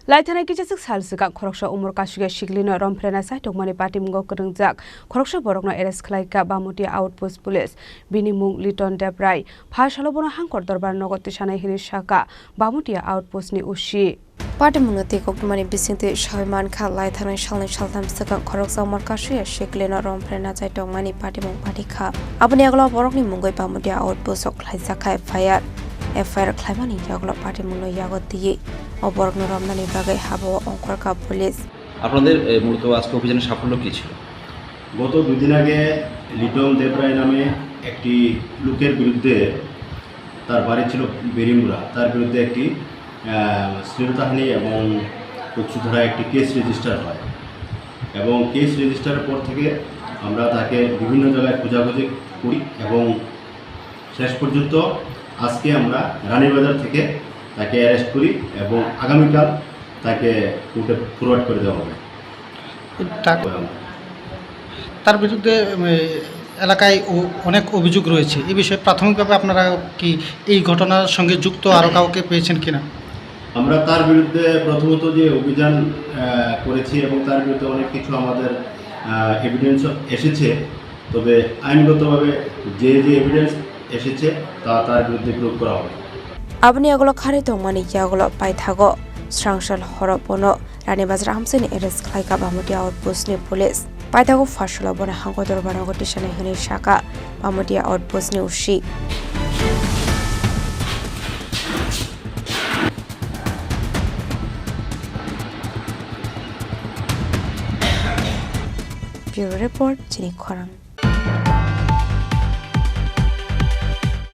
Laithanai kijasik salsika Khoroksano Umar Kaswkya Siklino Rompherena Chaitokmani Patimungo Khorongsano Khoroksano borokno arrest Khlaikha Bamutia outpost police binimung Liton Debrai Phasalobono hangkor dorbar nogoti sanai hini saka Bamutia outpost ni ushi Patimungo Chaitokmani bisingte Shaiman Kha Laithanai salni saltam saka Khoroksano Umar Kaswkya Siklino Rompherena Chaitokmani Patimung Khlaikha Aboni aglo borokni mungoi Bamutia outpost Khlaikha fire FIR Khlaimani yaglo Patimungo yagoti অবরগ্ন রমনানি বাগে হাবো অঙ্করকা police আপনাদের মূলত আজকে অভিযানের সাফল্য কি ছিল? গত দুদিন আগে লিটন দেবরায় নামে একটি লোকের বিরুদ্ধে তার বাড়ি ছিল বেরিমুরা তার বিরুদ্ধে একটি শ্লীলতাহানি এবং পক্ষধরা একটি কেস রেজিস্টার হয় এবং কেস রেজিস্টারের পর থেকে আমরা তাকে বিভিন্ন জায়গায় খোঁজাখুঁজি করি এবং শেষ পর্যন্ত আজকে আমরা রানীবাজার থেকে তাকে অ্যারেস্ট করি এবং আগামীকাল তাকে কোর্টে ফরওয়ার্ড করে দেওয়া হবে। তার বিরুদ্ধে এলাকায় অনেক অভিযোগ রয়েছে এই বিষয়ে প্রাথমিকভাবে আপনারা কি এই ঘটনার সঙ্গে যুক্ত আরও কাউকে পেয়েছেন কিনা? আমরা তার বিরুদ্ধে প্রথমত যে অভিযান করেছি এবং তার বিরুদ্ধে অনেক কিছু আমাদের এভিডেন্স এসেছে, তবে আইনগতভাবে যে এভিডেন্স এসেছে তার বিরুদ্ধে প্রয়োগ করা হবে। Abni aglo Chaitokmani yaglo paithago Srangsal Horopono Ranibazar Hamseni arrest Khlaikha Bamutia outpost ni police paithago Phasalobono hangkor dorbar nogoti sanai hini saka Bamutia outpost ni ushi Bureau report Chini Khorang